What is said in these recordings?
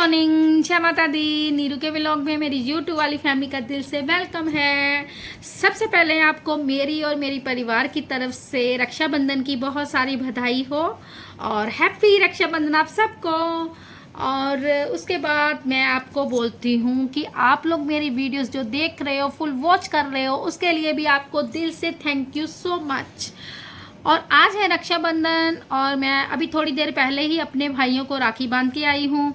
Morning, जय माता दी। नीरू के व्लॉग में मेरी यूट्यूब वाली फैमिली का दिल से वेलकम है। सबसे पहले आपको मेरी और मेरी परिवार की तरफ से रक्षाबंधन की बहुत सारी बधाई हो और हैप्पी रक्षाबंधन आप सबको। और उसके बाद मैं आपको बोलती हूँ कि आप लोग मेरी वीडियोस जो देख रहे हो, फुल वॉच कर रहे हो, उसके लिए भी आपको दिल से थैंक यू सो मच। और आज है रक्षाबंधन और मैं अभी थोड़ी देर पहले ही अपने भाइयों को राखी बांध के आई हूँ।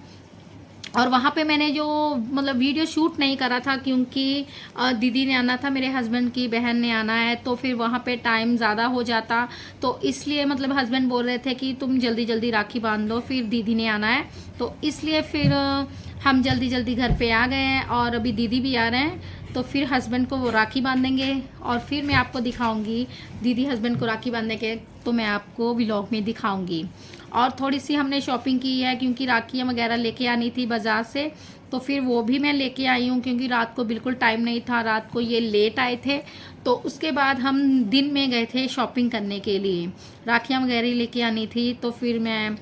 और वहाँ पे मैंने जो मतलब वीडियो शूट नहीं करा था क्योंकि दीदी ने आना था, मेरे हस्बैंड की बहन ने आना है, तो फिर वहाँ पे टाइम ज़्यादा हो जाता, तो इसलिए मतलब हस्बैंड बोल रहे थे कि तुम जल्दी जल्दी राखी बांध लो, फिर दीदी ने आना है, तो इसलिए फिर हम जल्दी जल्दी घर पे आ गए हैं। और अभी दीदी भी आ रहे हैं, तो फिर हस्बैंड को वो राखी बांधेंगे और फिर मैं आपको दिखाऊंगी दीदी हस्बैंड को राखी बांधने के, तो मैं आपको व्लॉग में दिखाऊंगी। और थोड़ी सी हमने शॉपिंग की है क्योंकि राखियाँ वगैरह लेके आनी थी बाज़ार से, तो फिर वो भी मैं लेके आई हूँ क्योंकि रात को बिल्कुल टाइम नहीं था, रात को ये लेट आए थे, तो उसके बाद हम दिन में गए थे शॉपिंग करने के लिए, राखियाँ वगैरह लेके आनी थी। तो फिर मैं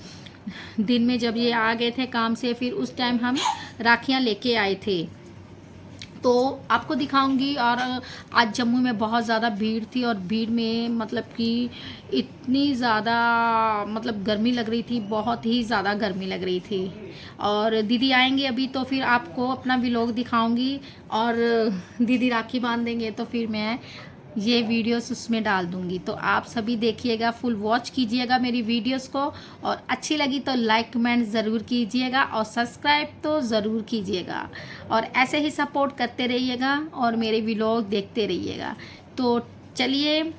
दिन में जब ये आ गए थे काम से, फिर उस टाइम हम राखियाँ लेके आए थे, तो आपको दिखाऊंगी। और आज जम्मू में बहुत ज़्यादा भीड़ थी और भीड़ में मतलब कि इतनी ज़्यादा मतलब गर्मी लग रही थी, बहुत ही ज़्यादा गर्मी लग रही थी। और दीदी आएंगे अभी, तो फिर आपको अपना व्लॉग दिखाऊंगी और दीदी राखी बांध देंगे, तो फिर मैं ये वीडियोस उसमें डाल दूंगी। तो आप सभी देखिएगा, फुल वॉच कीजिएगा मेरी वीडियोस को, और अच्छी लगी तो लाइक कमेंट ज़रूर कीजिएगा और सब्सक्राइब तो ज़रूर कीजिएगा, और ऐसे ही सपोर्ट करते रहिएगा और मेरे व्लॉग देखते रहिएगा। तो चलिए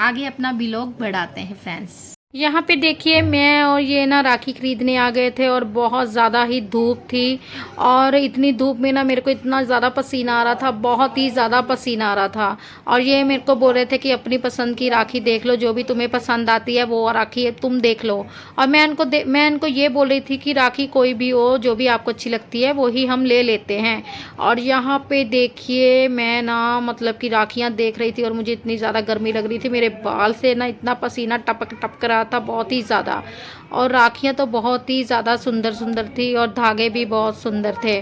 आगे अपना व्लॉग बढ़ाते हैं फ्रेंड्स। यहाँ पे देखिए मैं और ये ना राखी खरीदने आ गए थे और बहुत ज़्यादा ही धूप थी, और इतनी धूप में ना मेरे को इतना ज़्यादा पसीना आ रहा था, बहुत ही ज़्यादा पसीना आ रहा था। और ये मेरे को बोल रहे थे कि अपनी पसंद की राखी देख लो, जो भी तुम्हें पसंद आती है वो राखी है तुम देख लो। और मैं इनको ये बोल रही थी कि राखी कोई भी हो, जो भी आपको अच्छी लगती है वही हम ले लेते हैं। और यहाँ पे देखिए मैं ना मतलब कि राखियाँ देख रही थी और मुझे इतनी ज़्यादा गर्मी लग रही थी, मेरे बाल से ना इतना पसीना टपक टपक रहा था बहुत ही ज़्यादा। और राखियाँ तो बहुत ही ज़्यादा सुंदर सुंदर थी और धागे भी बहुत सुंदर थे।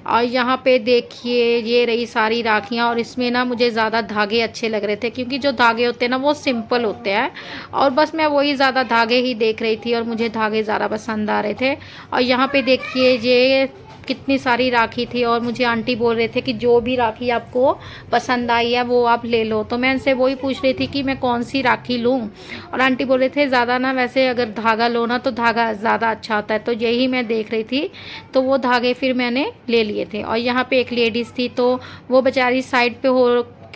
और यहाँ पे देखिए ये रही सारी राखियाँ, और इसमें ना मुझे ज़्यादा धागे अच्छे लग रहे थे क्योंकि जो धागे होते हैं ना वो सिंपल होते हैं, और बस मैं वही ज़्यादा धागे ही देख रही थी और मुझे धागे ज़्यादा पसंद आ रहे थे। और यहाँ पे देखिए ये कितनी सारी राखी थी, और मुझे आंटी बोल रहे थे कि जो भी राखी आपको पसंद आई है वो आप ले लो, तो मैं उनसे वही पूछ रही थी कि मैं कौन सी राखी लूँ। और आंटी बोल रहे थे ज़्यादा ना, वैसे अगर धागा लो ना तो धागा ज़्यादा अच्छा होता है, तो यही मैं देख रही थी, तो वो धागे फिर मैंने ले लिए थे। और यहाँ पे एक लेडीज़ थी, तो वो बेचारी साइड पे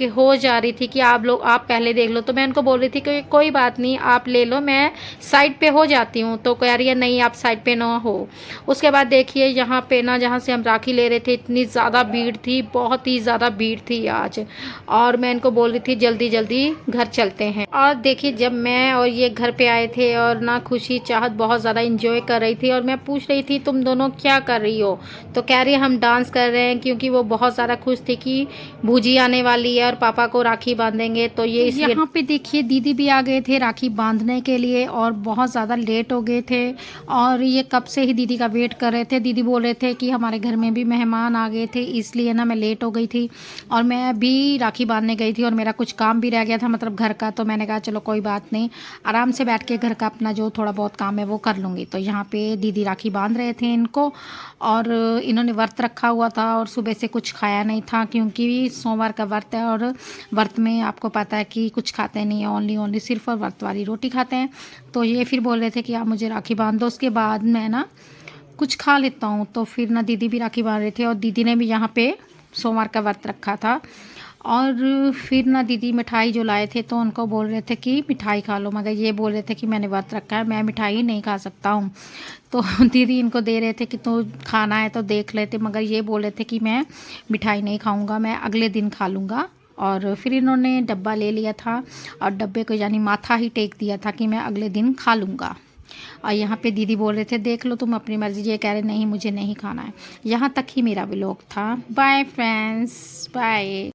हो जा रही थी कि आप पहले देख लो, तो मैं उनको बोल रही थी कि कोई बात नहीं आप ले लो, मैं साइड पे हो जाती हूँ, तो कह रही है नहीं आप साइड पे ना हो। उसके बाद देखिए यहाँ पे ना जहाँ से हम राखी ले रहे थे इतनी ज़्यादा भीड़ थी, बहुत ही ज़्यादा भीड़ थी आज, और मैं इनको बोल रही थी जल्दी जल्दी घर चलते हैं। और देखिए जब मैं और ये घर पे आए थे और ना खुशी चाहत बहुत ज़्यादा इंजॉय कर रही थी, और मैं पूछ रही थी तुम दोनों क्या कर रही हो, तो कह रही है हम डांस कर रहे हैं, क्योंकि वो बहुत ज़्यादा खुश थी कि भूजी आने वाली है और पापा को राखी बांधेंगे, तो ये इसलिए। यहाँ पे देखिए दीदी भी आ गए थे राखी बांधने के लिए, और बहुत ज़्यादा लेट हो गए थे, और ये कब से ही दीदी का वेट कर रहे थे। दीदी बोल रहे थे कि हमारे घर में भी मेहमान आ गए थे, इसलिए ना मैं लेट हो गई थी, और मैं भी राखी बांधने गई थी और मेरा कुछ काम भी रह गया था मतलब घर का, तो मैंने कहा चलो कोई बात नहीं, आराम से बैठ के घर का अपना जो थोड़ा बहुत काम है वो कर लूँगी। तो यहाँ पे दीदी राखी बांध रहे थे इनको, और इन्होंने व्रत रखा हुआ था और सुबह से कुछ खाया नहीं था क्योंकि सोमवार का व्रत है, और व्रत में आपको पता है कि कुछ खाते नहीं है, ओनली सिर्फ और व्रत वाली रोटी खाते हैं। तो ये फिर बोल रहे थे कि आप मुझे राखी बांध दो, उसके बाद मैं ना कुछ खा लेता हूँ। तो फिर ना दीदी भी राखी बांध रहे थे, और दीदी ने भी यहाँ पे सोमवार का व्रत रखा था। और फिर ना दीदी मिठाई जो लाए थे, तो उनको बोल रहे थे कि मिठाई खा लो, मगर ये बोल रहे थे कि मैंने व्रत रखा है, मैं मिठाई नहीं खा सकता हूँ। तो दीदी इनको दे रहे थे कि तो खाना है तो देख लेते, मगर ये बोल रहे थे कि मैं मिठाई नहीं खाऊंगा, मैं अगले दिन खा लूँगा। और फिर इन्होंने डब्बा ले लिया था और डब्बे को यानी माथा ही टेक दिया था कि मैं अगले दिन खा लूँगा। और यहाँ पे दीदी बोल रहे थे देख लो तुम अपनी मर्जी, ये कह रहे नहीं मुझे नहीं खाना है। यहाँ तक ही मेरा व्लॉग था। Bye friends, bye.